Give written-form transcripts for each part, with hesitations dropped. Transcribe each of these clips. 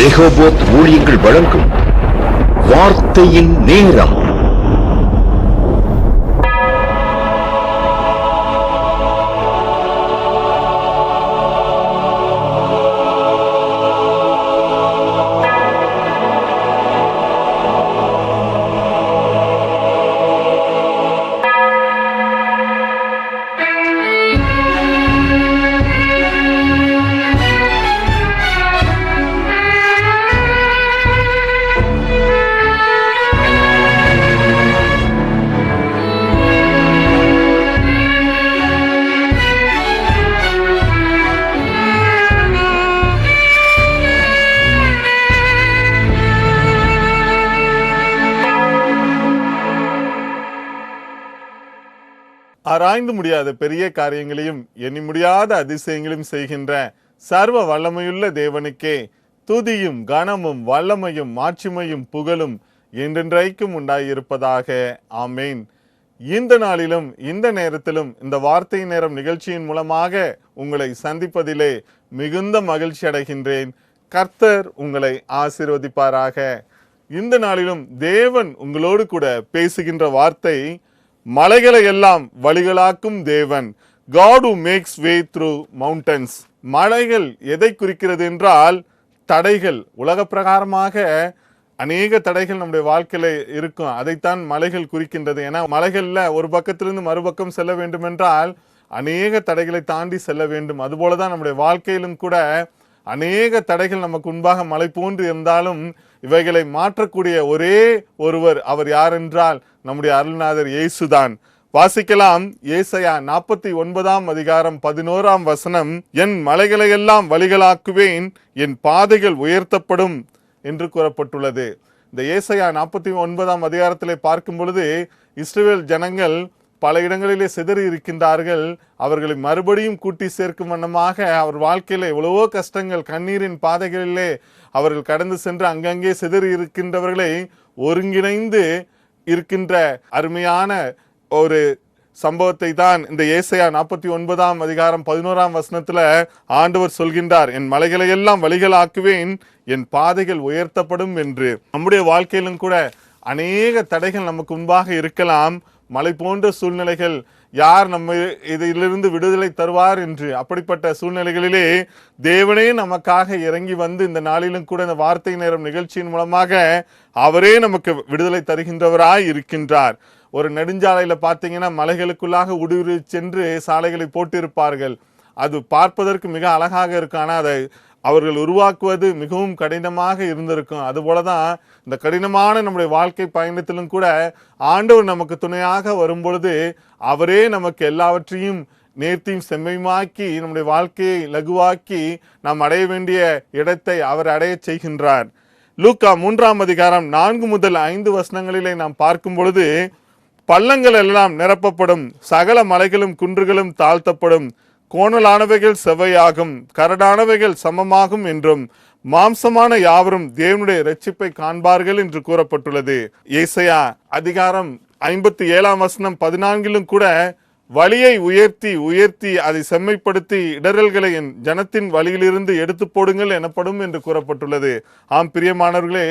Rehoboth ஊழியங்கள் வழங்கும் வார்த்தையின் நேரம். ஆராய்ந்து முடியாத பெரிய காரியங்களையும் எண்ணி முடியாத அதிசயங்களையும் செய்கின்ற சர்வ வல்லமையுள்ள தேவனுக்கே துதியும் கனமும் வல்லமையும் மாட்சிமையும் புகழும் என்றென்றைக்கும் உண்டாயிருப்பதாக. ஆமேன். இந்த நாளிலும் இந்த நேரத்திலும் இந்த வார்த்தை நேரம் நிகழ்ச்சியின் மூலமாக உங்களை சந்திப்பதிலே மிகுந்த மகிழ்ச்சி அடைகின்றேன். கர்த்தர் உங்களை ஆசீர்வதிப்பாராக. இந்த நாளிலும் தேவன் உங்களோடு கூட பேசுகின்ற வார்த்தை, மலைகளை எல்லாம் வழிகளாக்கும் தேவன். God who makes way through mountains. மலைகள் எதை குறிக்கிறது என்றால் தடைகள். உலக பிரகாரமாக அநேக தடைகள் நம்முடைய வாழ்க்கையில இருக்கும். அதைத்தான் மலைகள் குறிக்கின்றது. ஏன்னா மலைகள்ல ஒரு பக்கத்திலிருந்து மறுபக்கம் செல்ல வேண்டும் என்றால் அநேக தடைகளை தாண்டி செல்ல வேண்டும். அதுபோலதான் நம்முடைய வாழ்க்கையிலும் கூட அநேக தடைகள் நமக்கு முன்பாக மலை போன்று இருந்தாலும் இவைகளை மாற்றக்கூடிய ஒரே ஒருவர், அவர் யார் என்றால் நம்முடைய அருள்நாதர் இயேசுதான். வாசிக்கலாம். ஏசாயா 49 அதிகாரம் 11 வசனம், என் மலைகளை எல்லாம் வழிகளாக்குவேன், என் பாதைகள் உயர்த்தப்படும் என்று கூறப்பட்டுள்ளது. இந்த ஏசாயா 49 அதிகாரத்திலே பார்க்கும் பொழுது இஸ்ரவேல் ஜனங்கள் பல இடங்களிலே சிதறி இருக்கின்றார்கள். அவர்களை மறுபடியும் கூட்டி சேர்க்கும் வண்ணமாக அவர் வாழ்க்கையில எவ்வளவோ கஷ்டங்கள், கண்ணீரின் பாதைகளிலே அவர்கள் கடந்து சென்று அங்கங்கே சிதறி இருக்கின்றவர்களை ஒருங்கிணைந்து இருக்கின்ற அருமையான ஒரு சம்பவத்தை தான் இந்த ஏசாயா 49 அதிகாரம் 11 வசனத்துல ஆண்டவர் சொல்கின்றார். என் மலைகளை எல்லாம் வழிகளாக்குவேன், என் பாதைகள் உயர்த்தப்படும் என்று. நம்முடைய வாழ்க்கையிலும் கூட அநேக தடைகள் நமக்கு முன்பாக இருக்கலாம். மலை போன்ற சூழ்நிலைகள், யார் நம்ம இதிலிருந்து விடுதலை தருவார் என்று. அப்படிப்பட்ட சூழ்நிலைகளிலே தேவனே நமக்காக இறங்கி வந்து இந்த நாளிலும் கூட இந்த வார்த்தை நேரம் நிகழ்ச்சியின் மூலமாக அவரே நமக்கு விடுதலை தருகின்றவராய் இருக்கின்றார். ஒரு நெடுஞ்சாலையில பார்த்தீங்கன்னா மலைகளுக்குள்ளாக ஊடுருவி சென்று சாலைகளை போட்டிருப்பார்கள். அது பார்ப்பதற்கு மிக அழகாக இருக்கும். ஆனால் அதை அவர்கள் உருவாக்குவது மிகவும் கடினமாக இருந்திருக்கும். அதுபோலதான் இந்த கடினமான நம்முடைய வாழ்க்கை பயணத்திலும் கூட ஆண்டவர் நமக்கு துணையாக வரும் பொழுது அவரே நமக்கு எல்லாவற்றையும் நேர்த்தியும் செம்மையுமாக்கி நம்முடைய வாழ்க்கையை லகுவாக்கி நாம் அடைய வேண்டிய இடத்தை அவர் அடைய செய்கின்றார். லூக்கா 3 அதிகாரம் 4 முதல் 5 வசனங்களிலே நாம் பார்க்கும் பொழுது, பள்ளங்கள் எல்லாம் நிரப்பப்படும், சகல மலைகளும் குன்றுகளும் தாழ்த்தப்படும், கோணலானவைகள் செவ்வையாகும், கரடானவைகள் சமமாகும் என்றும், மாம்சமான யாவரும் தேவனுடைய இரட்சிப்பை காண்பார்கள் என்று கூறப்பட்டுள்ளது. ஏசாயா அதிகாரம் 57 வசனம் 14 கூட, வழியை உயர்த்தி உயர்த்தி அதை செம்மைப்படுத்தி இடரல்களை என் ஜனத்தின் வழியிலிருந்து எடுத்து போடுங்கள் எனப்படும் என்று கூறப்பட்டுள்ளது. ஆம் பிரியமானவர்களே,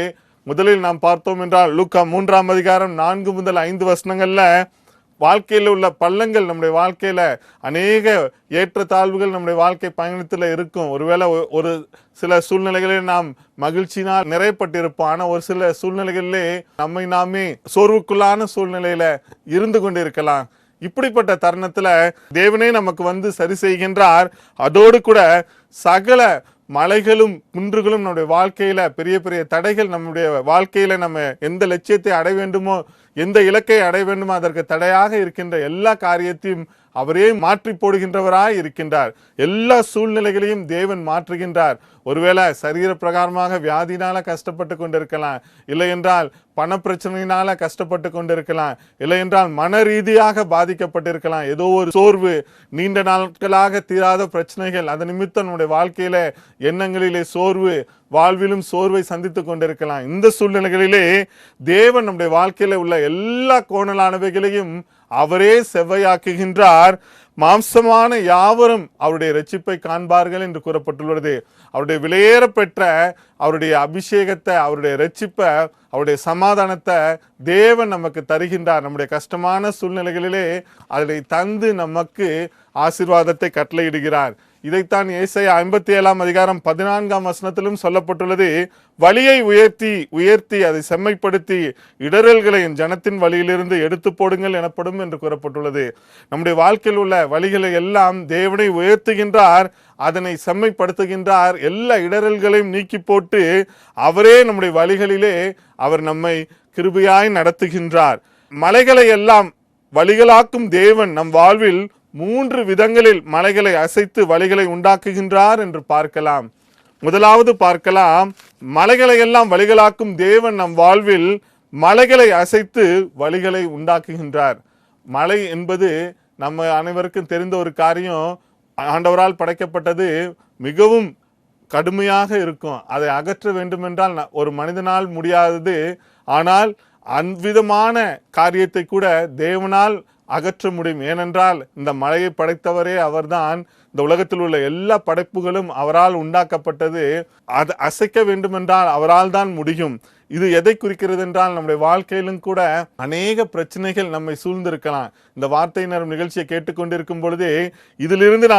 முதலில் நாம் பார்த்தோம் என்றால் லூக்கா 3 அதிகாரம் 4 முதல் 5 வசனங்கள்ல வாழ்க்கையில் உள்ள பள்ளங்கள், நம்முடைய வாழ்க்கையில அநேக ஏற்ற தாழ்வுகள் நம்முடைய வாழ்க்கை பயணத்துல இருக்கும். ஒருவேளை ஒரு சில சூழ்நிலைகளில் நாம் மகிழ்ச்சியினால் நிறையப்பட்டிருப்போம். ஆனா ஒரு சில சூழ்நிலைகளிலே நம்மை நாமே சோர்வுக்குள்ளான சூழ்நிலையில இருந்து கொண்டிருக்கலாம். இப்படிப்பட்ட தருணத்துல தேவனே நமக்கு வந்து சரி செய்கின்றார். அதோடு கூட சகல மலைகளும் குன்றுகளும் நம்முடைய வாழ்க்கையில பெரிய பெரிய தடைகள், நம்முடைய வாழ்க்கையில நம்ம எந்த லட்சியத்தை அடைய வேண்டுமோ, எந்த இலக்கை அடைய வேண்டுமோ அதற்கு தடையாக இருக்கின்ற எல்லா காரியத்தையும் அவரே மாற்றி போடுகின்றவராய் இருக்கின்றார். எல்லா சூழ்நிலைகளையும் தேவன் மாற்றுகின்றார். ஒருவேளை சரீர பிரகாரமாக வியாதினால கஷ்டப்பட்டு கொண்டிருக்கலாம், இல்லை என்றால் பண பிரச்சனையினால கஷ்டப்பட்டு கொண்டிருக்கலாம், இல்லை என்றால் மன ரீதியாக பாதிக்கப்பட்டிருக்கலாம். ஏதோ ஒரு சோர்வு, நீண்ட நாட்களாக தீராத பிரச்சனைகள், அது நிமித்தம் நம்முடைய வாழ்க்கையில எண்ணங்களிலே சோர்வு, வாழ்விலும் சோர்வை சந்தித்து கொண்டிருக்கலாம். இந்த சூழ்நிலைகளிலே தேவன் நம்முடைய வாழ்க்கையில உள்ள எல்லா கோணலானவைகளையும் அவரே செவ்வையாக்குகின்றார். மாம்சமான யாவரும் அவருடைய இரட்சிப்பை காண்பார்கள் என்று கூறப்பட்டுள்ளது. அவருடைய விலையேற பெற்ற அவருடைய அபிஷேகத்தை, அவருடைய இரட்சிப்பை, அவருடைய சமாதானத்தை தேவன் நமக்கு தருகின்றார். நம்முடைய கஷ்டமான சூழ்நிலைகளிலே அதை தந்து நமக்கு ஆசீர்வாதத்தை கட்டளையிடுகிறார். இதைத்தான் ஏசாயா 57:14 சொல்லப்பட்டுள்ளது. வழியை உயர்த்தி உயர்த்தி அதை செம்மைப்படுத்தி இடரல்களை என் ஜனத்தின் வழியிலிருந்து எடுத்து போடுங்கள் எனப்படும் என்று கூறப்பட்டுள்ளது. நம்முடைய வாழ்க்கையில் உள்ள வழிகளை எல்லாம் தேவனை உயர்த்துகின்றார், அதனை செம்மைப்படுத்துகின்றார். எல்லா இடரல்களையும் நீக்கி போட்டு அவரே நம்முடைய வழிகளிலே அவர் நம்மை கிருபையாய் நடத்துகின்றார். மலைகளை எல்லாம் வழிகளாக்கும் தேவன் நம் வாழ்வில் 3 விதங்களில் மலைகளை அசைத்து வழிகளை உண்டாக்குகின்றார் என்று பார்க்கலாம். முதலாவது பார்க்கலாம், மலைகளை எல்லாம் வழிகளாக்கும் தேவன் நம் வாழ்வில் மலைகளை அசைத்து வழிகளை உண்டாக்குகின்றார். மலை என்பது நம்ம அனைவருக்கும் தெரிந்த ஒரு காரியம். ஆண்டவரால் படைக்கப்பட்டது மிகவும் கடுமையாக இருக்கும். அதை அகற்ற வேண்டுமென்றால் ஒரு மனிதனால் முடியாதது. ஆனால் அவ்விதமான காரியத்தை கூட தேவனால் அகற்ற முடியும். ஏனென்றால் இந்த மலையை படைத்தவரே அவர்தான். இந்த உலகத்தில் உள்ள எல்லா படைப்புகளும் அவரால் உண்டாக்கப்பட்டது. அது அசைக்க வேண்டுமென்றால் அவரால் தான் முடியும். இது எதை குறிக்கிறது என்றால், நம்முடைய வாழ்க்கையிலும் கூட அநேக பிரச்சனைகள் நம்மை சூழ்ந்திருக்கலாம். இந்த வார்த்தை நேரம் நிகழ்ச்சியை கேட்டுக்கொண்டிருக்கும் பொழுதே இதிலிருந்து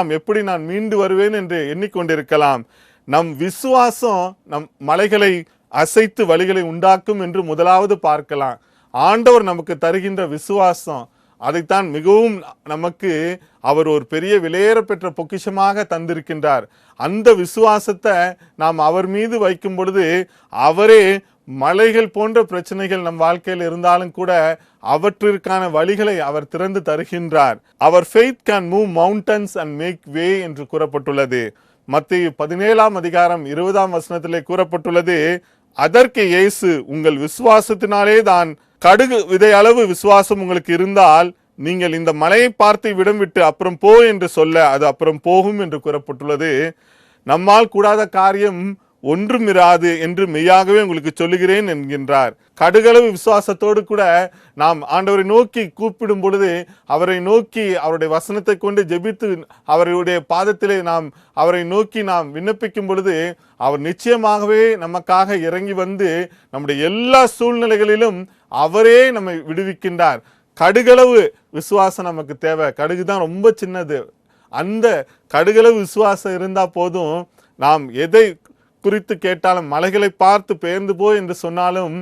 நான் மீண்டு வருவேன் என்று எண்ணிக்கொண்டிருக்கலாம். நம் விசுவாசம் நம் மலைகளை அசைத்து வழிகளை உண்டாக்கும் என்று முதலாவது பார்க்கலாம். ஆண்டவர் நமக்கு தருகின்ற விசுவாசம், அதைத்தான் மிகவும் நமக்கு அவர் ஒரு பெரிய விலையேற பெற்ற பொக்கிஷமாக தந்திருக்கின்றார். அந்த விசுவாசத்தை நாம் அவர் மீது வைக்கும் பொழுது அவரே மலைகள் போன்ற பிரச்சனைகள் நம் வாழ்க்கையில் இருந்தாலும் கூட அவற்றிற்கான வழிகளை அவர் திறந்து தருகின்றார். அவர் faith can move mountains and make way என்று கூறப்பட்டுள்ளது. மத்தேயு 17:20 கூறப்பட்டுள்ளது. அதற்கு இயேசு, உங்கள் விசுவாசத்தினாலே தான் கடுகு விதை அளவு விசுவாசம் உங்களுக்கு இருந்தால் நீங்கள் இந்த மலையை பார்த்து விடம் விட்டு அப்புறம் போ என்று சொல்ல அது அப்புறம் போகும் என்று கூறப்பட்டுள்ளது. நம்மால் கூடாத காரியம் ஒன்றும் இராது என்று மெய்யாகவே உங்களுக்கு சொல்லுகிறேன் என்கின்றார். கடுகளவு விசுவாசத்தோடு கூட நாம் ஆண்டவரை நோக்கி கூப்பிடும் பொழுது, அவரை நோக்கி அவருடைய வசனத்தை கொண்டு ஜெபித்து அவருடைய பாதத்திலே நாம் அவரை நோக்கி நாம் விண்ணப்பிக்கும் பொழுது அவர் நிச்சயமாகவே நமக்காக இறங்கி வந்து நம்முடைய எல்லா சூழ்நிலைகளிலும் அவரே நம்மை விடுவிக்கின்றார். கடுகளவு விசுவாசம் நமக்கு தேவை. கடுகு தான் ரொம்ப சின்னது. அந்த கடுகளவு விசுவாசம் இருந்தா போதும். நாம் எதை குறித்து கேட்டாலும், மலைகளை பார்த்து பெயர்ந்து போய் என்று சொன்னாலும்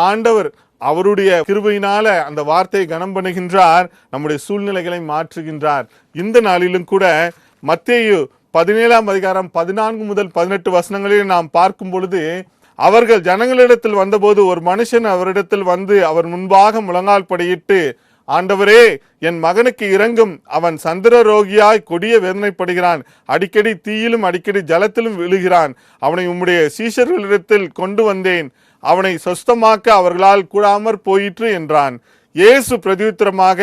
ஆண்டவர் அவருடைய கிருபையினால அந்த வார்த்தையை கனம் பண்ணுகின்றார், நம்முடைய சூழ்நிலைகளை மாற்றுகின்றார். இந்த நாளிலும் கூட மத்தேயு 17:14-18 நாம் பார்க்கும் பொழுது, அவர்கள் ஜனங்களிடத்தில் வந்தபோது ஒரு மனுஷன் அவரிடத்தில் வந்து அவர் முன்பாக முழங்கால் படியிட்டு, ஆண்டவரே, என் மகனுக்கு இரங்கும், அவன் சந்திர ரோகியாய் கொடிய வேதனைப்படுகிறான், அடிக்கடி தீயிலும் அடிக்கடி ஜலத்திலும் விழுகிறான், அவனை உம்முடைய சீஷர்களிடத்தில் கொண்டு வந்தேன், அவனை சொஸ்தமாக்க அவர்களால் கூடாமற் போயிற்று என்றான். இயேசு பிரதியுத்தரமாக,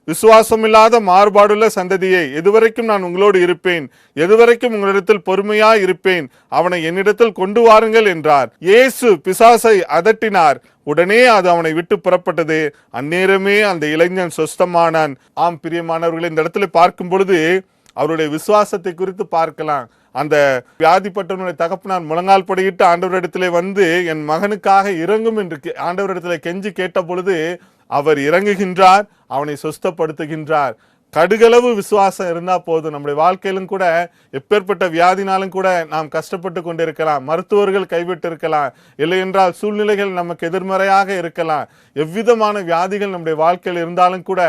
விசுவாசமில்லாத மாறுபாடுள்ள சந்ததியை, எதுவரைக்கும் நான் உங்களோடு இருப்பேன், எதுவரைக்கும் உங்களிடத்தில் பொறுமையாய் இருப்பேன், அவனை என்னிடத்தில் கொண்டு வாருங்கள் என்றார். இயேசு பிசாசை அதட்டினார். உடனே அது அவனை விட்டு புறப்பட்டது. அந்நேரமே அந்த இளைஞன் சொஸ்தமானான். ஆம் பிரியமானவர்களை, இந்த இடத்துல பார்க்கும் பொழுது அவருடைய விசுவாசத்தை குறித்து பார்க்கலாம். அந்த வியாதிப்பட்டவனுடைய தகப்பனார் முழங்கால் படியிட்டு ஆண்டவரிடத்திலே வந்து என் மகனுக்காக இறங்கும் என்று ஆண்டவரிடத்திலே கெஞ்சி கேட்ட பொழுது அவர் இறங்குகின்றார், அவனை சொஸ்தப்படுத்துகின்றார். கடுகளவு விசுவாசம் இருந்தா போதும். நம்முடைய வாழ்க்கையிலும் கூட எப்பேற்பட்ட வியாதினாலும் கூட நாம் கஷ்டப்பட்டு கொண்டிருக்கலாம், மருத்துவர்கள் கைவிட்டு இருக்கலாம், இல்லை என்றால் சூழ்நிலைகள் நமக்கு எதிர்மறையாக இருக்கலாம். எவ்விதமான வியாதிகள் நம்முடைய வாழ்க்கையில் இருந்தாலும் கூட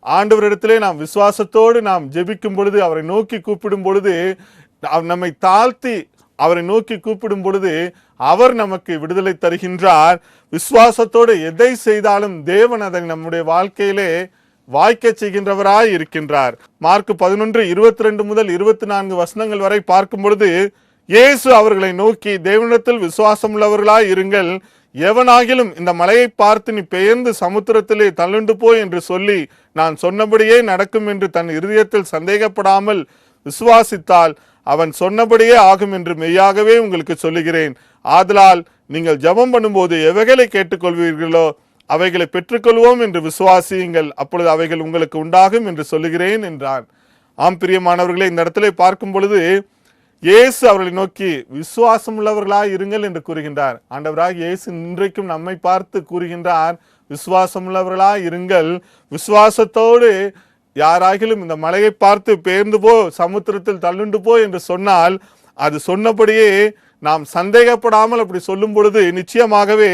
ஆண்டவரிடத்திலே நாம் விசுவாசத்தோடு நாம் ஜெபிக்கும் பொழுது, அவரை நோக்கி கூப்பிடும் பொழுது, நம்மை தாழ்த்தி அவரை நோக்கி கூப்பிடும் பொழுது அவர் நமக்கு விடுதலை தருகின்றார். விசுவாசத்தோடு எதை செய்தாலும் தேவன் அதை நம்முடைய வாழ்க்கையிலே வாய்க்க செய்கின்றவராய் இருக்கின்றார். மார்க் 11:22-24 வரை பார்க்கும் பொழுது, இயேசு அவர்களை நோக்கி, தேவனிடத்தில் விசுவாசம் உள்ளவர்களாய் இருங்கள், எவனாகிலும் இந்த மலையை பார்த்து நீ பெயர்ந்து சமுத்திரத்திலே தள்ளுண்டு போய் என்று சொல்லி நான் சொன்னபடியே நடக்கும் என்று தன் இருதயத்தில் சந்தேகப்படாமல் விசுவாசித்தால் அவன் சொன்னபடியே ஆகும் என்று மெய்யாகவே உங்களுக்கு சொல்லுகிறேன். ஆதலால் நீங்கள் ஜெபம் பண்ணும்போது எவைகளை கேட்டுக்கொள்வீர்களோ அவைகளை பெற்றுக்கொள்வோம் என்று விசுவாசியுங்கள், அப்பொழுது அவைகள் உங்களுக்கு உண்டாகும் என்று சொல்லுகிறேன் என்றார். ஆம் பிரியமானவர்களே, இந்த இடத்துல பார்க்கும் பொழுது இயேசு அவர்களை நோக்கி விசுவாசம் உள்ளவர்களாய் இருங்கள் என்று கூறுகின்றார். ஆண்டவராக இயேசு இன்றைக்கும் நம்மை பார்த்து கூறுகின்றார், விசுவாசம் உள்ளவர்களாய் இருங்கள். விசுவாசத்தோடு யாராகிலும் இந்த மலையை பார்த்து பெயர்ந்து போ, சமுத்திரத்தில் தள்ளுண்டு போ என்று சொன்னால் அது சொன்னபடியே நாம் சந்தேகப்படாமல் அப்படி சொல்லும் பொழுது நிச்சயமாகவே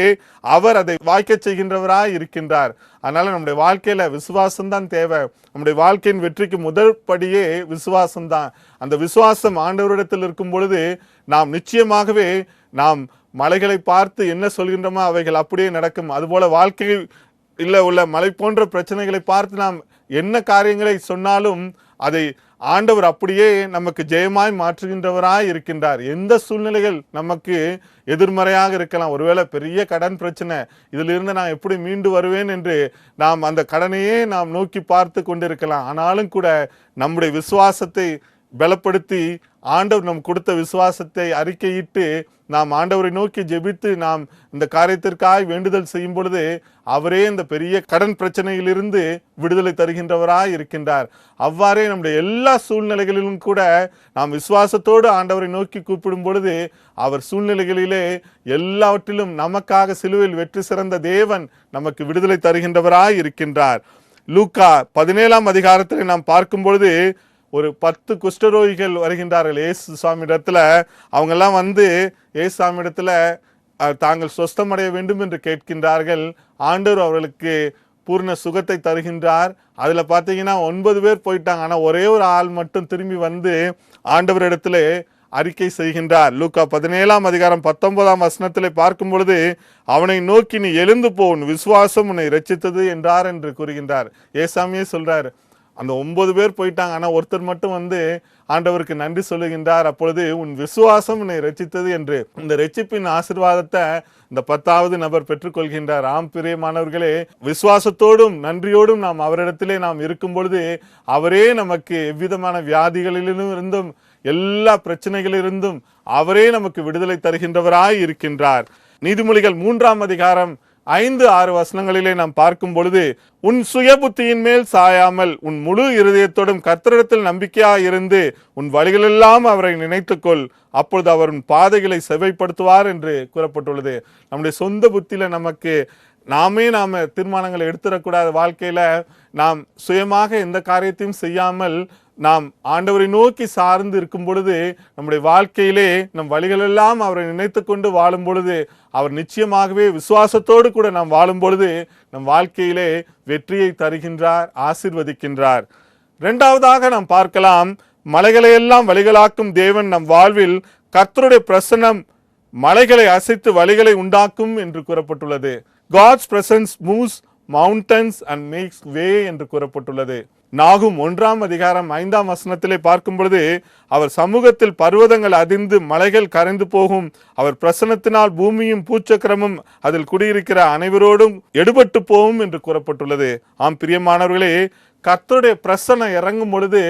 அவர் அதை வாய்க்க செய்கின்றவராய் இருக்கின்றார். அதனால நம்முடைய வாழ்க்கையில விசுவாசம்தான் தேவை. நம்முடைய வாழ்க்கையின் வெற்றிக்கு முதல் படியே விசுவாசம்தான். அந்த விசுவாசம் ஆண்டவரிடத்தில் இருக்கும் பொழுது நாம் நிச்சயமாகவே நாம் மலைகளை பார்த்து என்ன சொல்கின்றோமோ அவைகள் அப்படியே நடக்கும். அதுபோல வாழ்க்கையில் உள்ள மலை போன்ற பிரச்சனைகளை பார்த்து நாம் என்ன காரியங்களை சொன்னாலும் அதை ஆண்டவர் அப்படியே நமக்கு ஜெயமாய் மாற்றுகின்றவராய் இருக்கின்றார். எந்த சூழ்நிலைகள் நமக்கு எதிர்மறையாக இருக்கலாம், ஒருவேளை பெரிய கடன் பிரச்சனை, இதிலிருந்து நான் எப்படி மீண்டு வருவேன் என்று நாம் அந்த கடனையே நாம் நோக்கி பார்த்து கொண்டிருக்கலாம். ஆனாலும் கூட நம்முடைய விசுவாசத்தை பலப்படுத்தி ஆண்டவர் நம் கொடுத்த விசுவாசத்தை அறிக்கையிட்டு நாம் ஆண்டவரை நோக்கி ஜெபித்து நாம் இந்த காரியத்திற்காக வேண்டுதல் செய்யும் பொழுது அவரே இந்த பெரிய கடன் பிரச்சனையிலிருந்து விடுதலை தருகின்றவராய் இருக்கின்றார். அவ்வாறே நம்முடைய எல்லா சூழ்நிலைகளிலும் கூட நாம் விசுவாசத்தோடு ஆண்டவரை நோக்கி கூப்பிடும் பொழுது அவர் சூழ்நிலைகளிலே எல்லாவற்றிலும் நமக்காக சிலுவையில் வெற்றி சிறந்த தேவன் நமக்கு விடுதலை தருகின்றவராய் இருக்கின்றார். லூக்கா 17ஆம் அதிகாரத்தில் நாம் பார்க்கும் பொழுது ஒரு 10 குஷ்டரோகிகள் வருகின்றார்கள் இயேசு சுவாமி இடத்துல. அவங்கெல்லாம் வந்து இயேசு சுவாமி இடத்துல தாங்கள் சொஸ்தமடைய வேண்டும் என்று கேட்கின்றார்கள். ஆண்டவர் அவர்களுக்கு பூர்ண சுகத்தை தருகின்றார். அதுல பார்த்தீங்கன்னா 9 பேர் போயிட்டாங்க, ஆனா ஒரே ஒரு ஆள் மட்டும் திரும்பி வந்து ஆண்டவர் இடத்துல அறிக்கை செய்கின்றார். லூக்கா 17ஆம் அதிகாரம் 19ஆம் வசனத்திலே பார்க்கும் பொழுது அவனை நோக்கி நீ எழுந்து போ, உன் விசுவாசம் உன்னை இரட்சித்தது என்றார் என்று கூறுகின்றார். ஏசாமியே சொல்றாரு, அந்த 9 பேர் போயிட்டாங்க, ஆனா ஒருத்தர் மட்டும் வந்து ஆண்டவருக்கு நன்றி சொல்லுகின்றார். அப்பொழுது உன் விசுவாசம் உன்னை ரட்சித்தது என்று இந்த ரட்சிப்பின் ஆசீர்வாதத்தை இந்த 10வது நபர் பெற்றுக்கொள்கின்றார். ஆம் பிரியமானவர்களே, விசுவாசத்தோடும் நன்றியோடும் நாம் அவரிடத்திலே நாம் இருக்கும் பொழுது அவரே நமக்கு எவ்விதமான வியாதிகளிலும் இருந்தும் எல்லா பிரச்சனைகளிலிருந்தும் அவரே நமக்கு விடுதலை தருகின்றவராய் இருக்கின்றார். நீதிமொழிகள் 3ஆம் அதிகாரம் 5-6 வசனங்களிலே நாம் பார்க்கும் பொழுது உன் சுய புத்தியின் மேல் சாயாமல் உன் முழு இருதயத்தோடும் கர்த்தரிடத்தில் நம்பிக்கையாய் இருந்து உன் வழிகளெல்லாம் அவரை நினைத்துக்கொள், அப்பொழுது அவர் உன் பாதைகளை செவைப்படுத்துவார் என்று கூறப்பட்டுள்ளது. நம்முடைய சொந்த புத்தியில நமக்கு நாம தீர்மானங்களை எடுத்துடக்கூடாது. வாழ்க்கையில நாம் சுயமாக எந்த காரியத்தையும் செய்யாமல் நாம் ஆண்டவரை நோக்கி சார்ந்து இருக்கும் பொழுது நம்முடைய வாழ்க்கையிலே நம் வழிகளெல்லாம் அவரை நினைத்து கொண்டு வாழும் பொழுது அவர் நிச்சயமாகவே விசுவாசத்தோடு கூட நாம் வாழும் பொழுது நம் வாழ்க்கையிலே வெற்றியை தருகின்றார், ஆசீர்வதிக்கின்றார். இரண்டாவதாக நாம் பார்க்கலாம், மலைகளையெல்லாம் வழிகளாக்கும் தேவன் நம் வாழ்வில் கர்த்தருடைய பிரசன்னம் மலைகளை அசைத்து வழிகளை உண்டாக்கும் என்று கூறப்பட்டுள்ளது. God's presence moves mountains and makes way என்று கூறப்பட்டுள்ளது. நாகும் 1ஆம் அதிகாரம் 5ஆம் வசனத்திலே பார்க்கும் பொழுது அவர் சமூகத்தில் பர்வதங்கள் அதிர்ந்து மலைகள் கரைந்து போகும், அவர் பிரசன்னத்தினால் பூமியும் பூச்சக்கரமும் அதில் குடியிருக்கிற அனைவரோடும் எடுபட்டு போகும் என்று கூறப்பட்டுள்ளது. ஆம் பிரியமானவர்களே, கர்த்தருடைய பிரசன்னம் இறங்கும் பொழுது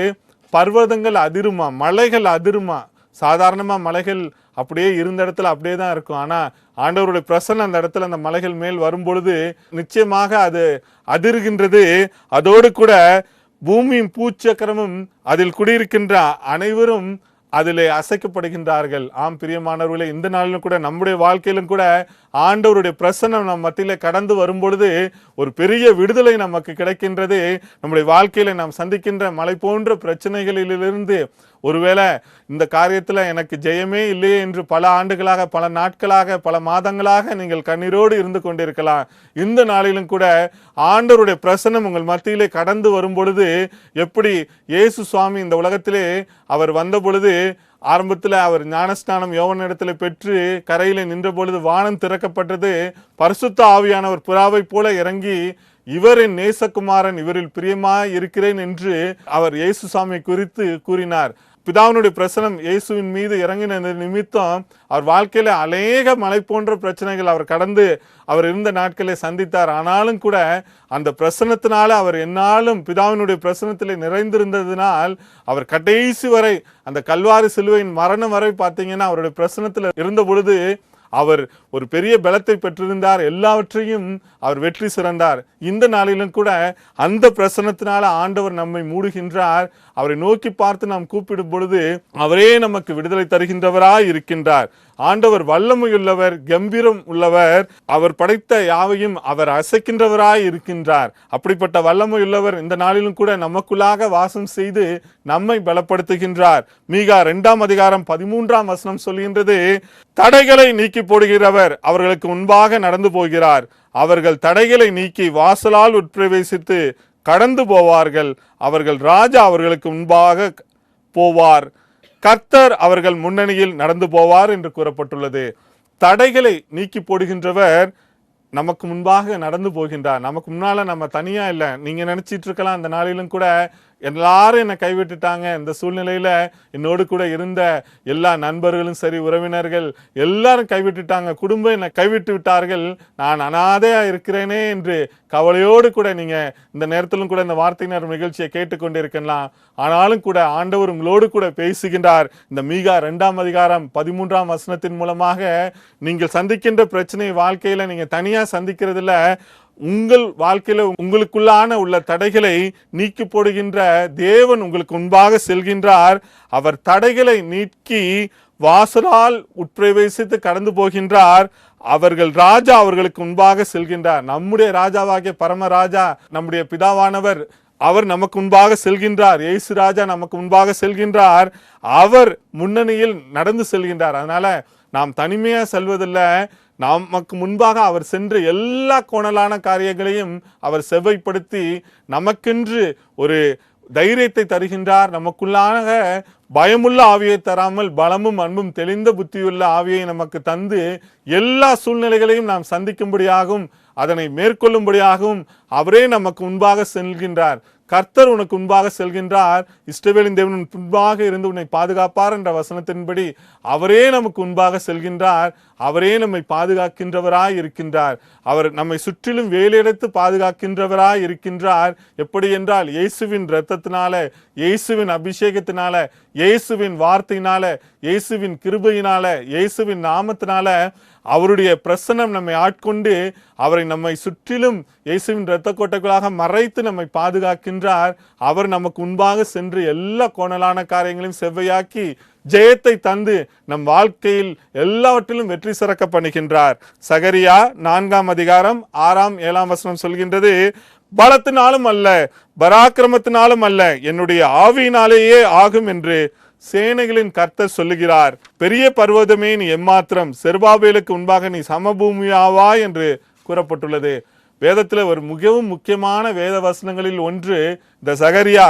பர்வதங்கள் அதிருமா, மலைகள் அதிருமா. சாதாரணமா மலைகள் அப்படியே இருந்த இடத்துல அப்படியே தான் இருக்கும், ஆனா ஆண்டவருடைய பிரசன்னம் அந்த இடத்துல அந்த மலைகள் மேல் வரும் பொழுது நிச்சயமாக அது அதிர்கின்றது. அதோடு கூட பூமியும் பூச்சக்கரமும் அதில் குடியிருக்கின்ற அனைவரும் அதிலே அசைக்கப்படுகின்றார்கள். ஆம் பிரியமானவர்களே, இந்த நாளிலும் கூட நம்முடைய வாழ்க்கையிலும் கூட ஆண்டவருடைய பிரசன்னம் நம் மத்தியிலே கடந்து வரும் பொழுது ஒரு பெரிய விடுதலை நமக்கு கிடைக்கின்றது. நம்முடைய வாழ்க்கையில நாம் சந்திக்கின்ற மலை போன்ற பிரச்சனைகளிலிருந்து ஒருவேளை இந்த காரியத்துல எனக்கு ஜெயமே இல்லையே என்று பல ஆண்டுகளாக, பல நாட்களாக, பல மாதங்களாக நீங்கள் கண்ணீரோடு இருந்து கொண்டிருக்கலாம். இந்த நாளிலும் கூட ஆண்டவருடைய பிரசன்னம் உங்கள் மத்தியிலே கடந்து வரும் பொழுது, எப்படி இயேசு சுவாமி இந்த உலகத்திலே அவர் வந்த பொழுது ஆரம்பத்தில் அவர் ஞானஸ்நானம் யோவானிடத்தில் பெற்று கரையில நின்ற பொழுது வானம் திறக்கப்பட்டது, பரிசுத்த ஆவியானவர் புறாவை போல இறங்கி இவர் என் நேசகுமாரன், இவரில் பிரியமாய் இருக்கிறேன் என்று அவர் இயேசு சாமி குறித்து கூறினார். பிதாவினுடைய பிரசனம் இயேசுவின் மீது இறங்கின நிமித்தம் அவர் வாழ்க்கையில அநேக மலை போன்ற பிரச்சனைகள் அவர் கடந்து அவர் இருந்த நாட்களை சந்தித்தார். ஆனாலும் கூட அந்த பிரசனத்தினால அவர் என்னாலும் பிதாவினுடைய பிரசனத்திலே நிறைந்திருந்ததினால் அவர் கடைசி வரை அந்த கல்வாரி சிலுவையின் மரணம் வரை பார்த்தீங்கன்னா அவருடைய பிரசனத்தில் இருந்த பொழுது அவர் ஒரு பெரிய பலத்தை பெற்றிருந்தார், எல்லாவற்றையும் அவர் வெற்றி சிறந்தார். இந்த நாளிலும் கூட அந்த பிரசன்னத்தினால ஆண்டவர் நம்மை மூடுகின்றார். அவரை நோக்கி பார்த்து நாம் கூப்பிடும் பொழுது அவரே நமக்கு விடுதலை தருகின்றவராய் இருக்கின்றார். ஆண்டவர் வல்லமையுள்ளவர், கம்பீரம் உள்ளவர். அவர் படைத்த யாவையும் அவர் அசைக்கின்றவராய் இருக்கின்றார். அப்படிப்பட்ட வல்லமையுள்ளவர் இந்த நாளிலும் கூட நமக்குள்ளாக வாசம் செய்து நம்மை பலப்படுத்துகின்றார். மீகா 2ஆம் அதிகாரம் 13ஆம் வசனம் சொல்கின்றது, தடைகளை நீக்கி போடுகிறவர் அவர்களுக்கு முன்பாக நடந்து போகிறார். அவர்கள் தடைகளை நீக்கி வாசலால் உட்பிரவேசித்து கடந்து போவார்கள். அவர்கள் ராஜா அவர்களுக்கு முன்பாக போவார். கர்த்தர் அவர்கள் முன்னணியில் நடந்து போவார் என்று கூறப்பட்டுள்ளது. தடைகளை நீக்கி போடுகின்றவர் நமக்கு முன்பாக நடந்து போகின்றார். நமக்கு முன்னால நம்ம தனியா இல்லை. நீங்க நினைச்சிட்டு இருக்கலாம் இந்த நாளிலும் கூட எல்லாரும் என்னை கைவிட்டுட்டாங்க, இந்த சூழ்நிலையில என்னோடு கூட இருந்த எல்லா நண்பர்களும் சரி, உறவினர்கள் எல்லாரும் கைவிட்டுட்டாங்க, குடும்பம் என்னை கைவிட்டு விட்டார்கள், நான் அனாதையா இருக்கிறேனே என்று கவலையோடு கூட நீங்க இந்த நேரத்திலும் கூட இந்த வார்த்தையினர் நிகழ்ச்சியை கேட்டுக்கொண்டிருக்கலாம். ஆனாலும் கூட ஆண்டவர் உங்களோடு கூட பேசுகின்றார். இந்த மீகா 2ஆம் அதிகாரம் 13ஆம் வசனத்தின் மூலமாக நீங்கள் சந்திக்கின்ற பிரச்சனை வாழ்க்கையில நீங்க தனியா சந்திக்கிறதுல உங்கள் வாழ்க்கையில உங்களுக்குள்ளான உள்ள தடைகளை நீக்கி போடுகின்ற தேவன் உங்களுக்கு முன்பாக செல்கின்றார். அவர் தடைகளை நீக்கி வாசலால் உட்பிரவேசித்து கடந்து போகின்றார். அவர்கள் ராஜா அவர்களுக்கு முன்பாக செல்கின்றார். நம்முடைய ராஜாவாகிய பரமராஜா, நம்முடைய பிதாவானவர், அவர் நமக்கு முன்பாக செல்கின்றார். இயேசு ராஜா நமக்கு முன்பாக செல்கின்றார். அவர் முன்னணியில் நடந்து செல்கின்றார். அதனால நாம் தனிமையா செல்வதில்லை. நமக்கு முன்பாக அவர் சென்று எல்லா கோணலான காரியங்களையும் அவர் செவ்வைப்படுத்தி நமக்கென்று ஒரு தைரியத்தை தருகின்றார். நமக்குள்ளாக பயமுள்ள ஆவியை தராமல் பலமும் அன்பும் தெளிந்த புத்தியுள்ள ஆவியை நமக்கு தந்து எல்லா சூழ்நிலைகளையும் நாம் சந்திக்கும்படியாகவும் அதனை மேற்கொள்ளும்படியாகவும் அவரே நமக்கு முன்பாக செல்கின்றார். கர்த்தர் உனக்கு முன்பாக செல்கின்றார். இஸ்ரவேலின் தேவன் முன்பாக இருந்து உன்னை பாதுகாப்பார் என்ற வசனத்தின்படி அவரே நமக்கு முன்பாக செல்கின்றார். அவரே நம்மை பாதுகாக்கின்றவராய் இருக்கின்றார். அவர் நம்மை சுற்றிலும் வேலையெடுத்து பாதுகாக்கின்றவராய் இருக்கின்றார். எப்படி என்றால் இயேசுவின் இரத்தத்தினால, இயேசுவின் அபிஷேகத்தினால, இயேசுவின் வார்த்தையினால, இயேசுவின் கிருபையினால, இயேசுவின் நாமத்தினால அவருடைய பிரசன்னம் நம்மை ஆட்கொண்டு அவரை நம்மை சுற்றிலும் இயேசுவின் இரத்த கோட்டைகளாக மறைத்து நம்மை பாதுகாக்கின்றார். அவர் நமக்கு முன்பாக சென்று எல்லா கோணலான காரியங்களையும் செவ்வையாக்கி ஜெயத்தை தந்து நம் வாழ்க்கையில் எல்லாவற்றிலும் வெற்றி சிறக்க பண்ணுகின்றார். சகரியா 4ஆம் அதிகாரம் 6ஆம் 7ஆம் வசனம் சொல்கின்றது, பலத்தினாலும் அல்ல, பராக்கிரமத்தினாலும் அல்ல, என்னுடைய ஆவியினாலேயே ஆகும் என்று சேனைகளின் கர்த்தர் சொல்லுகிறார். பெரிய பர்வதமே நீ எம்மாத்திரம், செருபாபேலுக்கு முன்பாக நீ சமபூமியாவா என்று கூறப்பட்டுள்ளது. வேதத்தில் ஒரு மிகவும் முக்கியமான வேத வசனங்களில் ஒன்று இந்த சகரியா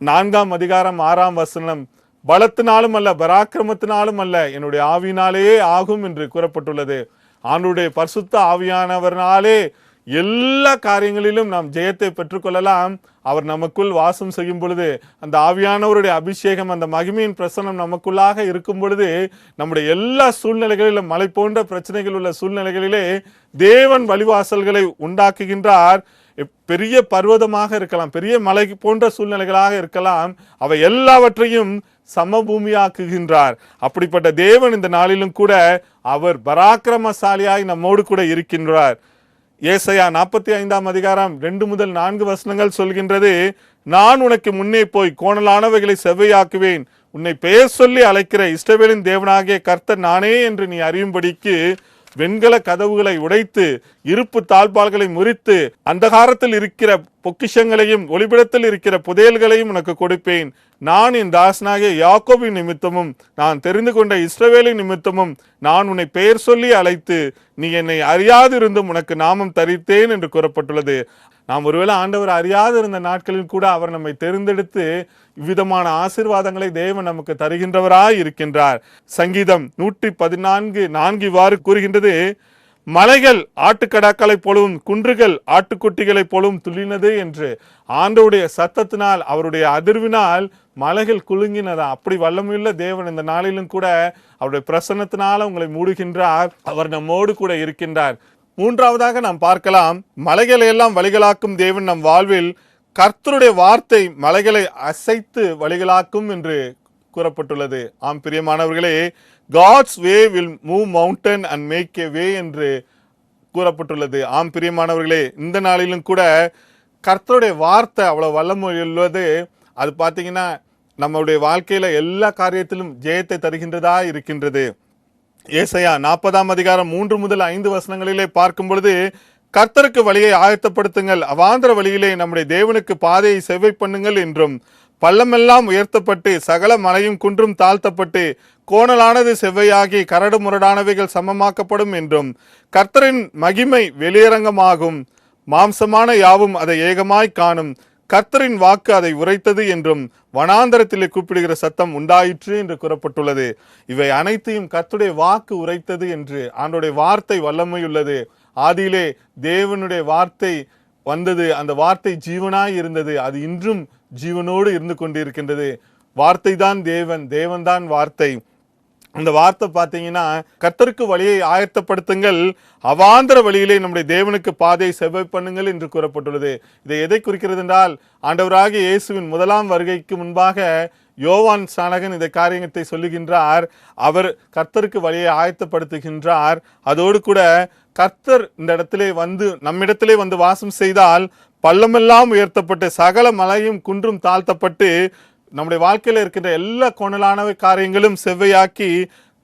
4ஆம் அதிகாரம் 6ஆம் வசனம், பலத்தினாலும் அல்ல, பராக்கிரமத்தினாலும் அல்ல, என்னுடைய ஆவியினாலேயே ஆகும் என்று கூறப்பட்டுள்ளது. ஆண்டவருடைய பரிசுத்த ஆவியானவர்னாலே எல்லா காரியங்களிலும் நாம் ஜெயத்தை பெற்றுக்கொள்ளலாம். அவர் நமக்குள் வாசம் செய்யும் பொழுது அந்த ஆவியானவருடைய அபிஷேகம், அந்த மகிமையின் பிரசனம் நமக்குள்ளாக இருக்கும் பொழுது நம்முடைய எல்லா சூழ்நிலைகளிலும், மலை போன்ற பிரச்சனைகள் உள்ள சூழ்நிலைகளிலே தேவன் வழிவாசல்களை உண்டாக்குகின்றார். பெரிய பர்வதமாக இருக்கலாம், பெரிய மலை போன்ற சூழ்நிலைகளாக இருக்கலாம், அவை எல்லாவற்றையும் சமபூமியாக்குகின்றார். அப்படிப்பட்ட தேவன் இந்த நாளிலும் கூட அவர் பராக்கிரமசாலியாய் நம்மோடு கூட இருக்கின்றார். ஏசாயா 45ஆம் அதிகாரம் 2 முதல் 4 வசனங்கள் சொல்கின்றது, நான் உனக்கு முன்னே போய் கோணலானவைகளை செவ்வையாக்குவேன், உன்னை பெயர் சொல்லி அழைக்கிற இஸ்ரவேலின் தேவனாகிய கர்த்தர் நானே என்று நீ அறியும்படிக்கு வெண்கல கதவுகளை உடைத்து இருப்பு தாழ்பால்களை முறித்து அந்தகாரத்தில் இருக்கிற பொக்கிஷங்களையும் ஒளிபிடத்தில் இருக்கிற புதையல்களையும் உனக்கு கொடுப்பேன். நான் என் தாசனாகிய யாக்கோபின் நிமித்தமும் நான் தெரிந்து கொண்ட இஸ்ரவேலின் நிமித்தமும் நான் உன்னை பெயர் சொல்லி அழைத்து நீ என்னை அறியாதிருந்தும் உனக்கு நாமம் தரித்தேன் என்று கூறப்பட்டுள்ளது. நாம் ஒருவேளை ஆண்டவர் அறியாதிருந்த நாட்களில் கூட அவர் நம்மை தெரிந்தெடுத்து இவ்விதமான ஆசீர்வாதங்களை தேவன் நமக்கு தருகின்றவராய் இருக்கின்றார். சங்கீதம் 114:4 இவ்வாறு கூறுகின்றது, மலைகள் ஆட்டுக்கடாக்களைப் போலவும் குன்றுகள் ஆட்டுக்குட்டிகளைப் போலவும் துள்ளினது என்று. ஆண்டவருடைய சத்தத்தினால், அவருடைய அதிர்வினால் மலைகள் குலுங்கினதா. அப்படி வல்லமையுள்ள தேவன் இந்த நாளிலும் கூட அவருடைய பிரசன்னத்தினால உங்களை மூடுகின்றார். அவர் நம்மோடு கூட இருக்கின்றார். மூன்றாவதாக நாம் பார்க்கலாம், மலைகளை எல்லாம் வழிகளாக்கும் தேவன் நம் வாழ்வில் கர்த்தருடைய வார்த்தை மலைகளை அசைத்து வழிகளாக்கும் என்று கூறப்பட்டுள்ளது. ஆம் பிரியமானவர்களே, God's way will move mountain and make a way என்று கூறப்பட்டுள்ளது. ஆம் பிரியமானவர்களே, இந்த நாளிலும் கூட கர்த்தருடைய வார்த்தை அவ்வளவு வல்லமை உள்ளது. அது பார்த்தீங்கன்னா நம்முடைய வாழ்க்கையில எல்லா காரியத்திலும் ஜெயத்தை தருகின்றதா இருக்கின்றது. ஏசாயா 40ஆம் அதிகாரம் 3 முதல் 5 வசனங்களிலே பார்க்கும் பொழுது, கர்த்தருக்கு வழியை ஆயத்தப்படுத்துங்கள், அவாந்தர வழியிலே நம்முடைய தேவனுக்கு பாதையை செவ்வை பண்ணுங்கள் என்றும், பள்ளமெல்லாம் உயர்த்தப்பட்டு சகல மலையும் குன்றும் தாழ்த்தப்பட்டு கோணலானது செவ்வையாகி கரடு முரடானவைகள் சமமாக்கப்படும் என்றும், கர்த்தரின் மகிமை வெளியரங்கமாகும், மாம்சமான யாவும் அதை ஏகமாய் காணும், கர்த்தரின் வாக்கு அதை உரைத்தது என்றும், வனாந்தரத்திலே கூப்பிடுகிற சத்தம் உண்டாயிற்று என்று கூறப்பட்டுள்ளது. இவை அனைத்தையும் கர்த்தருடைய வாக்கு உரைத்தது என்று, ஆண்டோடைய வார்த்தை வல்லமையுள்ளது. ஆதியிலே தேவனுடைய வார்த்தை வந்தது, அந்த வார்த்தை ஜீவனாய் இருந்தது, அது இன்றும் ஜீவனோடு இருந்து கொண்டிருக்கின்றது. வார்த்தை தான் தேவன், தேவன்தான் வார்த்தை. அந்த வார்த்தை பார்த்தீங்கன்னா, கர்த்தருக்கு வழியை ஆயத்தப்படுத்துங்கள், அவாந்தர வழியிலே நம்முடைய தேவனுக்கு பாதையை செவ்வை பண்ணுங்கள் என்று கூறப்பட்டுள்ளது. இதை எதை குறிக்கிறது என்றால், ஆண்டவராகிய இயேசுவின் முதலாம் வருகைக்கு முன்பாக யோவான் ஸ்நானகன் இந்த காரியத்தை சொல்லுகின்றார். அவர் கர்த்தருக்கு வழியை ஆயத்தப்படுத்துகின்றார். அதோடு கூட கர்த்தர் இந்த இடத்திலே வந்து நம்மிடத்திலே வந்து வாசம் செய்தால் பள்ளமெல்லாம் உயர்த்தப்பட்டு சகல மலையும் குன்றும் தாழ்த்தப்பட்டு நம்முடைய வாழ்க்கையில் இருக்கின்ற எல்லா கோணலான காரியங்களும் செவ்வையாக்கி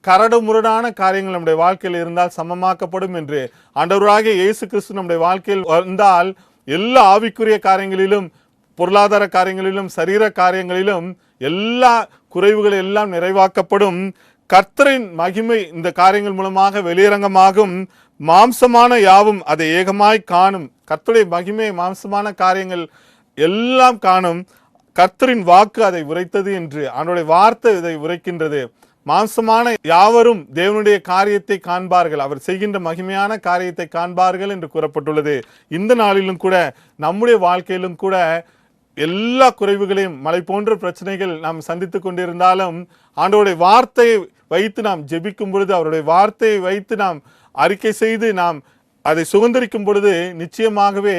கரடு முரடான காரியங்கள் நம்முடைய வாழ்க்கையில் இருந்தால் சமமாக்கப்படும் என்று, ஆண்டவராகிய இயேசு கிறிஸ்து நம்முடைய வாழ்க்கையில் வந்தால் எல்லா ஆவிக்குரிய காரியங்களிலும், பொருளாதார காரியங்களிலும், சரீர காரியங்களிலும் எல்லா குறைவுகள் எல்லாம் நிறைவாக்கப்படும். கர்த்தரின் மகிமை இந்த காரியங்கள் மூலமாக வெளியரங்கமாகும், மாம்சமான யாவும் அதை ஏகமாய் காணும். கர்த்தருடைய மகிமை மாம்சமான காரியங்கள் எல்லாம் காணும். கர்த்தரின் வாக்கு அதை உரைத்தது என்று, அவனுடைய வார்த்தை இதை உரைக்கின்றது. மாம்சமான யாவரும் தேவனுடைய காரியத்தை காண்பார்கள், அவர் செய்கின்ற மகிமையான காரியத்தை காண்பார்கள் என்று கூறப்பட்டுள்ளது. இந்த நாளிலும் கூட நம்முடைய வாழ்க்கையிலும் கூட எல்லா குறைவுகளையும், மலை போன்ற பிரச்சனைகள் நாம் சந்தித்து கொண்டிருந்தாலும், ஆண்டவருடைய வார்த்தையை வைத்து நாம் ஜெபிக்கும் பொழுது, அவருடைய வார்த்தையை வைத்து நாம் அறிக்கை செய்து நாம் அதை சுதந்திரிக்கும் பொழுது நிச்சயமாகவே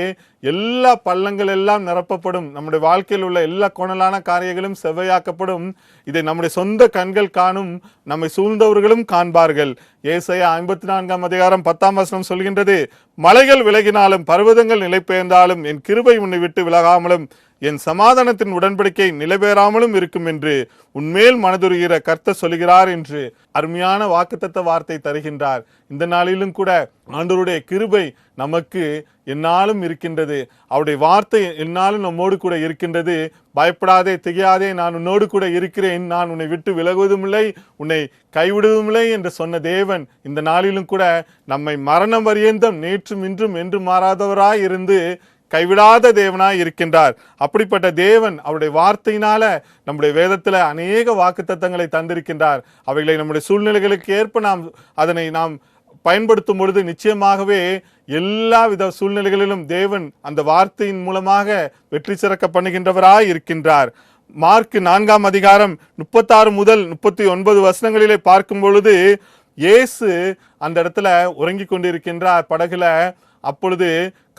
எல்லா பள்ளங்கள் எல்லாம் நிரப்பப்படும். நம்முடைய வாழ்க்கையில் உள்ள எல்லா கோணலான காரியங்களும் செவ்வையாக்கப்படும். இதை நம்முடைய சொந்த கண்கள் காணும், நம்மை சூழ்ந்தவர்களும் காண்பார்கள். ஏசாயா 54ஆம் அதிகாரம் 10ஆம் வசனம் சொல்கின்றது, மலைகள் விலகினாலும் பர்வதங்கள் நிலை பெயர்ந்தாலும் என் கிருபை உன்னை விட்டு விலகாமலும் என் சமாதானத்தின் உடன்படிக்கை நிலைபெறாமலும் இருக்கும் என்று உன்மேல் மனதுருகிற கர்த்தர் சொல்கிறார் என்று அருமையான வாக்குத்தத்த வார்த்தை தருகின்றார். இந்த நாளிலும் கூட ஆண்டவருடைய கிருபை நமக்கு என்னாலும் இருக்கின்றது. அவருடைய வார்த்தை என்னாலும் நம்மோடு கூட இருக்கின்றது. பயப்படாதே, திகையாதே, நான் உன்னோடு கூட இருக்கிறேன், நான் உன்னை விட்டு விலகுவதும் இல்லை, உன்னை கைவிடுவதும் இல்லை என்று சொன்ன தேவன் இந்த நாளிலும் கூட நம்மை மரணம் பரியந்தம் நேற்றும் இன்றும் என்று மாறாதவராய் இருந்து கைவிடாத தேவனாய் இருக்கின்றார். அப்படிப்பட்ட தேவன் அவருடைய வார்த்தையினால நம்முடைய வேதத்துல அநேக வாக்குத்தத்தங்களை தந்திருக்கின்றார். அவைகளை நம்முடைய சூழ்நிலைகளுக்கு ஏற்ப அதனை நாம் பயன்படுத்தும் பொழுது நிச்சயமாகவே எல்லா வித சூழ்நிலைகளிலும் தேவன் அந்த வார்த்தையின் மூலமாக வெற்றி சிறக்க பண்ணுகின்றவராய் இருக்கின்றார். மார்க் 4ஆம் அதிகாரம் 36 முதல் 39 வசனங்களிலே பார்க்கும் பொழுது, இயேசு அந்த இடத்துல உறங்கி கொண்டிருக்கின்றார் படகுல. அப்பொழுது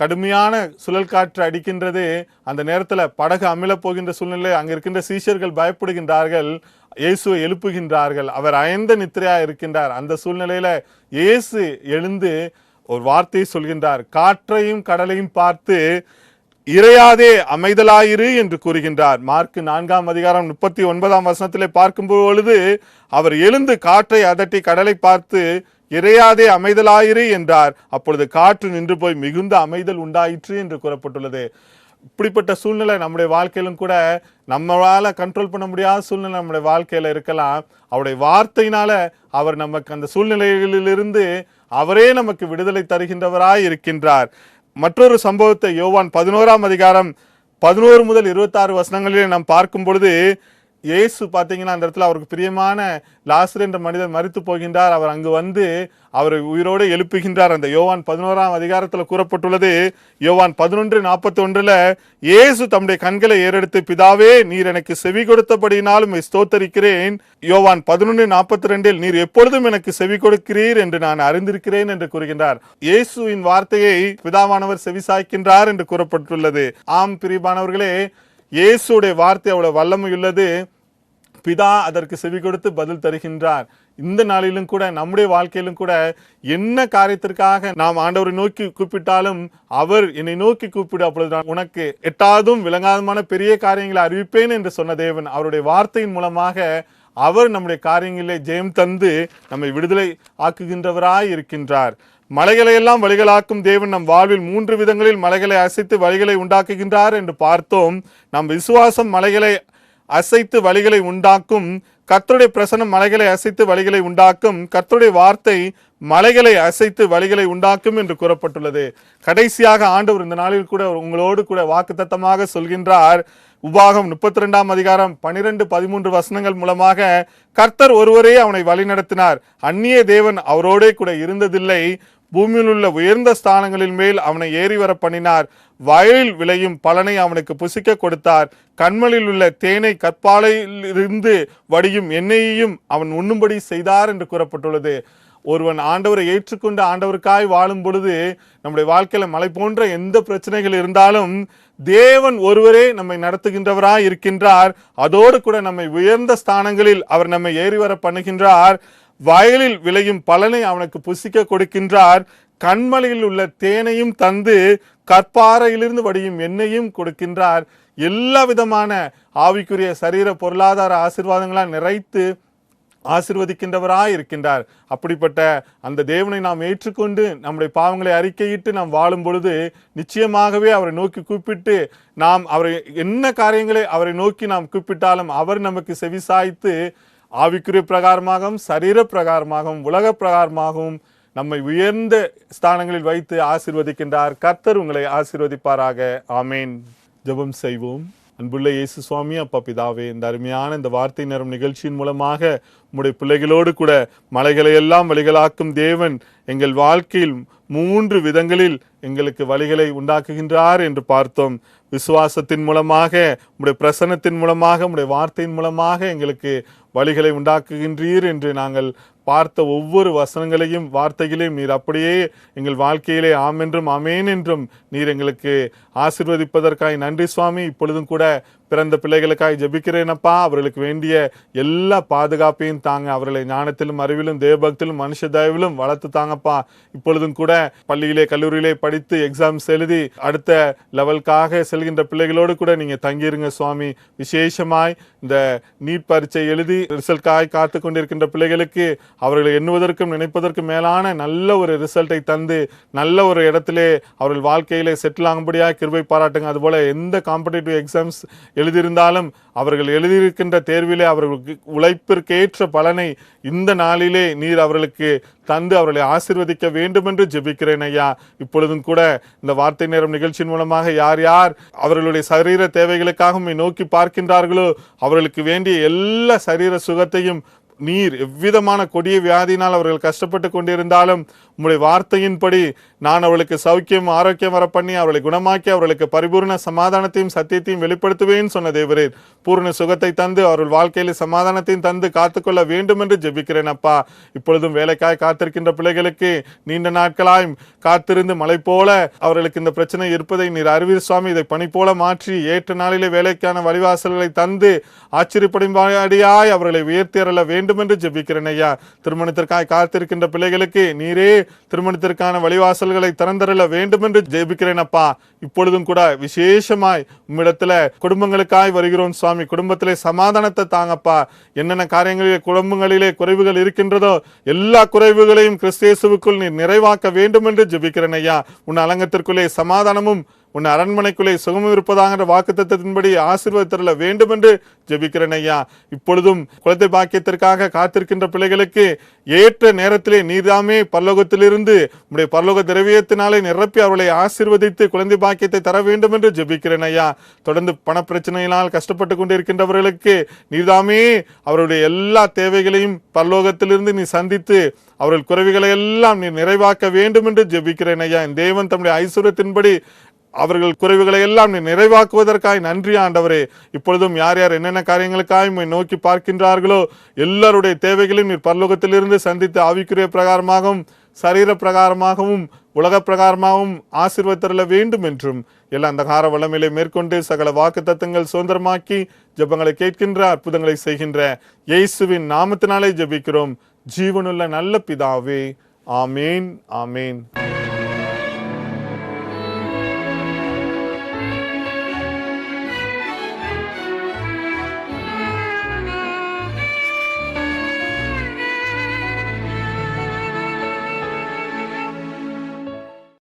கடுமையான சுழல் காற்று அடிக்கின்றது. அந்த நேரத்துல படகு அமிழ போகின்ற சூழ்நிலை, அங்க இருக்கின்ற சீஷர்கள் பயப்படுகின்றார்கள், இயேசுவை எழுப்புகின்றார்கள். அவர் அயர்ந்த நித்திரையா இருக்கின்றார். அந்த சூழ்நிலையில இயேசு எழுந்து ஒரு வார்த்தையை சொல்கின்றார். காற்றையும் கடலையும் பார்த்து இறையாதே அமைதலாயிரு என்று கூறுகின்றார். மார்க் 4ஆம் அதிகாரம் 39ஆம் வசனத்திலே பார்க்கும் பொழுது, அவர் எழுந்து காற்றை அதட்டி கடலை பார்த்து இறையாதே அமைதலாயிரு என்றார். அப்பொழுது காற்று நின்று போய் மிகுந்த அமைதல் உண்டாயிற்று என்று கூறப்பட்டுள்ளது. இப்படிப்பட்ட சூழ்நிலை நம்முடைய வாழ்க்கையிலும் கூட நம்மளால கண்ட்ரோல் பண்ண முடியாத சூழ்நிலை நம்முடைய வாழ்க்கையில இருக்கலாம். அவருடைய வார்த்தையினால அவர் நமக்கு அந்த சூழ்நிலைகளிலிருந்து அவரே நமக்கு விடுதலை தருகின்றவராய் இருக்கின்றார். மற்றொரு சம்பவத்தை யோவான் 11ஆம் அதிகாரம் 11 முதல் 26 வசனங்களிலே நாம் பார்க்கும் பொழுது, இயேசு பார்த்தீங்கன்னா அந்த இடத்துல அவருக்கு பிரியமான லாசர் என்ற மனிதர் மரித்து போகின்றார். அவர் அங்கு வந்து அவரை உயிரோடு எழுப்புகின்றார். அந்த யோவான் 11ஆம் அதிகாரத்தில் கூறப்பட்டுள்ளது. யோவான் 11:41 இயேசு தம்முடைய கண்களை ஏறெடுத்து, பிதாவே நீர் எனக்கு செவி கொடுத்தபடியினாலும் ஸ்தோத்தரிக்கிறேன். யோவான் 11:42 நீர் எப்பொழுதும் எனக்கு செவி கொடுக்கிறீர் என்று நான் அறிந்திருக்கிறேன் என்று கூறுகின்றார். இயேசுவின் வார்த்தையை பிதாவானவர் செவிசாய்க்கின்றார் என்று கூறப்பட்டுள்ளது. ஆம் பிரியமானவர்களே, இயேசுடைய வார்த்தை அவ்வளவு வல்லமை உள்ளது. பிதா அதற்கு செவி கொடுத்து பதில் தருகின்றார். இந்த நாளிலும் கூட நம்முடைய வாழ்க்கையிலும் கூட என்ன காரியத்திற்காக நாம் ஆண்டவரை நோக்கி கூப்பிட்டாலும் அவர் என்னை நோக்கி கூப்பிடு, அப்பொழுது நான் உனக்கு எட்டாவதும் விளங்காதமான பெரிய காரியங்களை அறிவிப்பேன் என்று சொன்ன தேவன் அவருடைய வார்த்தையின் மூலமாக அவர் நம்முடைய காரியங்களிலே ஜெயம் தந்து நம்மை விடுதலை ஆக்குகின்றவராய் இருக்கின்றார். மலைகளை எல்லாம் வழிகளாக்கும் தேவன் நம் வாழ்வில் 3 விதங்களில் மலைகளை அசைத்து வழிகளை உண்டாக்குகின்றார் என்று பார்த்தோம். நம் விசுவாசம் மலைகளை அசைத்து வழிகளை உண்டாக்கும். கர்த்தருடைய பிரசனம் மலைகளை அசைத்து வழிகளை உண்டாக்கும். கர்த்தருடைய வார்த்தை மலைகளை அசைத்து வழிகளை உண்டாக்கும் என்று கூறப்பட்டுள்ளது. கடைசியாக ஆண்டவர் இந்த நாளில் கூட உங்களோடு கூட வாக்குத்தத்தமாக சொல்கின்றார். உபாகம் 32ஆம் அதிகாரம் 12-13 வசனங்கள் மூலமாக கர்த்தர் ஒருவரே அவனை வழிநடத்தினார், அந்நிய தேவன் அவரோடே கூட இருந்ததில்லை. பூமியில் உள்ள உயர்ந்த ஸ்தானங்களின் மேல் அவனை ஏறி வர பண்ணினார். வயலில் விளையும் பலனை அவனுக்கு புசிக்க கொடுத்தார். கண்மலில் உள்ள தேனை கற்பாலையிலிருந்து வடியும் எண்ணெயையும் அவன் உண்ணும்படி செய்தார் என்று கூறப்பட்டுள்ளது. ஒருவன் ஆண்டவரை ஏற்றுக்கொண்டு ஆண்டவருக்காய் வாழும் பொழுது நம்முடைய வாழ்க்கையில மலை போன்ற எந்த பிரச்சனைகள் இருந்தாலும் தேவன் ஒருவரே நம்மை நடத்துகின்றவராய் இருக்கின்றார். அதோடு கூட நம்மை உயர்ந்த ஸ்தானங்களில் அவர் நம்மை ஏறி வர பண்ணுகின்றார். வயலில் விளையும் பலனை அவனுக்கு புசிக்க கொடுக்கின்றார். கண்மலையில் உள்ள தேனையும் தந்து கற்பாறையிலிருந்து வடியும் எண்ணெயும் கொடுக்கின்றார். எல்லா விதமான ஆவிக்குரிய சரீர பொருளாதார ஆசீர்வாதங்களால் நிறைத்து ஆசீர்வதிக்கின்றவராய் இருக்கின்றார். அப்படிப்பட்ட அந்த தேவனை நாம் ஏற்றுக்கொண்டு நம்முடைய பாவங்களை அறிக்கையிட்டு நாம் வாழும் பொழுது நிச்சயமாகவே அவரை நோக்கி கூப்பிட்டு நாம் அவரை என்ன காரியங்களை அவரை நோக்கி நாம் கூப்பிட்டாலும் அவர் நமக்கு செவிசாய்த்து ஆவிக்குரிய பிரகாரமாகவும் சரீர பிரகாரமாகவும் உலக பிரகாரமாகவும் நம்மை உயர்ந்த ஸ்தானங்களில் வைத்து ஆசீர்வதிக்கின்றார். கர்த்தர் உங்களை ஆசீர்வதிப்பாராக. ஆமேன். ஜெபம் செய்வோம். அன்புள்ள இயேசு சுவாமி, அப்பா பிதாவே, இந்த அருமையான இந்த வார்த்தை நேரம் நிகழ்ச்சியின் மூலமாக உம்முடைய பிள்ளைகளோடு கூட மலைகளை எல்லாம் வழிகளாக்கும் தேவன் எங்கள் வாழ்க்கையில் 3 விதங்களில் எங்களுக்கு வழிகளை உண்டாக்குகின்றார் என்று பார்த்தோம். விசுவாசத்தின் மூலமாக, உம்முடைய பிரசன்னத்தின் மூலமாக, உம்முடைய வார்த்தையின் மூலமாக எங்களுக்கு வழிகளை உண்டாக்குகின்றீர் என்று நாங்கள் பார்த்த ஒவ்வொரு வசனங்களையும் வார்த்தைகளையும் நீர் அப்படியே எங்கள் வாழ்க்கையிலே ஆம் என்றும் அமேன் என்றும் நீர் எங்களுக்கு ஆசீர்வதிப்பதற்காய் நன்றி சுவாமி. இப்பொழுதும் கூட பிறந்த பிள்ளைகளுக்காய் ஜெபிக்கிறேனப்பா. அவர்களுக்கு வேண்டிய எல்லா பாதுகாப்பையும் தாங்க. அவர்களை ஞானத்திலும் அறிவிலும் தேவபக்திலும் மனுஷ தயவிலும் வளர்த்து தாங்கப்பா. இப்பொழுதும் கூட பள்ளியிலே கல்லூரியிலே படித்து எக்ஸாம்ஸ் எழுதி அடுத்த லெவலுக்காக செல்கின்ற பிள்ளைகளோடு கூட நீங்க தங்கிருங்க சுவாமி. விசேஷமாய் இந்த நீட் பரீட்சை எழுதி ரிசல்ட்காய் காத்து கொண்டிருக்கின்ற பிள்ளைகளுக்கு அவர்களை எண்ணுவதற்கும் நினைப்பதற்கும் மேலான நல்ல ஒரு ரிசல்ட்டை தந்து நல்ல ஒரு இடத்திலே அவர்கள் வாழ்க்கையிலே செட்டில் ஆகும்படியாக கிருபை பாராட்டுங்க. அதுபோல எந்த காம்படிட்டிவ் எக்ஸாம்ஸ் எழுதியிருந்தாலும் அவர்கள் எழுதியிருக்கின்ற தேர்விலே அவர்களுக்கு உழைப்பிற்கேற்ற பலனை இந்த நாளிலே நீர் அவர்களுக்கு தந்து அவர்களை ஆசீர்வதிக்க வேண்டும் என்று ஜெபிக்கிறேன் ஐயா. இப்பொழுதும் கூட இந்த வார்த்தை நேரம் நிகழ்ச்சியின் மூலமாக யார் யார் அவர்களுடைய சரீர தேவைகளுக்காக நோக்கி பார்க்கின்றார்களோ அவர்களுக்கு வேண்டிய எல்லா சரீர சுகத்தையும் நீர் எவ்விதமான கொடிய வியாதியினால் அவர்கள் கஷ்டப்பட்டு கொண்டிருந்தாலும் உம்முடைய வார்த்தையின்படி நான் அவர்களுக்கு சௌக்கியம் ஆரோக்கியம் வர பண்ணி அவர்களை குணமாக்கி அவர்களுக்கு பரிபூர்ண சமாதானத்தையும் சத்தியத்தையும் வெளிப்படுத்துவேன் சொன்ன தேவரே, பூர்ண சுகத்தை தந்து அவர்கள் வாழ்க்கையில் சமாதானத்தையும் தந்து காத்துக்கொள்ள வேண்டும் என்று ஜெபிக்கிறேன் அப்பா. இப்பொழுதும் வேலைக்காய் காத்திருக்கின்ற பிள்ளைகளுக்கு நீண்ட நாட்களாய் காத்திருந்து மலை போல அவர்களுக்கு இந்த பிரச்சனை இருப்பதை நீர் அறிவீர் சுவாமி. இதை பணி போல மாற்றி ஏற்ற நாளிலே வேலைக்கான வழிவாசல்களை தந்து ஆச்சரியப்படும்படியாய் அவர்களை உயர்த்தி அருள வேண்டும் என்று ஜெபிக்கிறேன் ஐயா. திருமணத்திற்காய் காத்திருக்கின்ற பிள்ளைகளுக்கு நீரே திருமணத்திற்கான வழிவாசல்களை திறந்தருள வேண்டும் என்று ஜெபிக்கிறேன் அப்பா. இப்பொழுதும் கூட விசேஷமாய் உம்மிடத்துல குடும்பங்களுக்காய் வருகிறோம் சுவாமி. குடும்பத்திலே சமாதானத்தை தாங்கப்பா. என்னென்ன காரியங்களிலே குடும்பங்களிலே குறைவுகள் இருக்கின்றதோ எல்லா குறைவுகளையும் கிறிஸ்தேசுவுக்குள் நீர் நிறைவாக்க வேண்டும் என்று ஜெபிக்கிறேன் ஐயா. உன் அலங்கத்திற்குள்ளே சமாதானமும் உன் அரண்மனைக்குள்ளே சுகமும் இருப்பதாக வாக்குத்தத்தத்தின்படி ஆசீர்வதித்தருள வேண்டும் என்று ஜெபிக்கிறேன் ஐயா. இப்பொழுதும் குழந்தை பாக்கியத்திற்காக காத்திருக்கின்ற பிள்ளைகளுக்கு ஏற்ற நேரத்திலே நீர்தாமே பரலோகத்திலிருந்து உடைய பரலோக திரவியத்தினாலே நிரப்பி அவர்களை ஆசீர்வதித்து குழந்தை பாக்கியத்தை தர வேண்டும் என்று ஜெபிக்கிறேன் ஐயா. தொடர்ந்து பண பிரச்சனையினால் கஷ்டப்பட்டு கொண்டிருக்கின்றவர்களுக்கு நீர்தாமே அவருடைய எல்லா தேவைகளையும் பரலோகத்திலிருந்து நீ சந்தித்து அவர்கள் குறைவுகளை எல்லாம் நீ நிறைவாக்க வேண்டும் என்று ஜெபிக்கிறேன் ஐயா. தேவன் தம்முடைய ஐஸ்வர்யத்தின்படி அவர்கள் குறைவுகளை எல்லாம் நீ நிறைவாக்குவதற்காய் நன்றி ஆண்டவரே. இப்பொழுதும் யார் யார் என்னென்ன காரியங்களுக்காய் நோக்கி பார்க்கின்றார்களோ எல்லாருடைய தேவைகளையும் நீர் பரலோகத்திலிருந்து சந்தித்து ஆவிக்குரிய பிரகாரமாகவும் சரீர பிரகாரமாகவும் உலக பிரகாரமாகவும் ஆசீர்வதித்தருள வேண்டும் என்றும் எல்லா அந்தகார வல்லமையிலே மேற்கொண்டு சகல வாக்கு தத்தங்கள் சுதந்திரமாக்கி ஜெபங்களை கேட்கின்ற அற்புதங்களை செய்கின்ற இயேசுவின் நாமத்தினாலே ஜெபிக்கிறோம் ஜீவனுள்ள நல்ல பிதாவே. ஆமேன், ஆமேன்.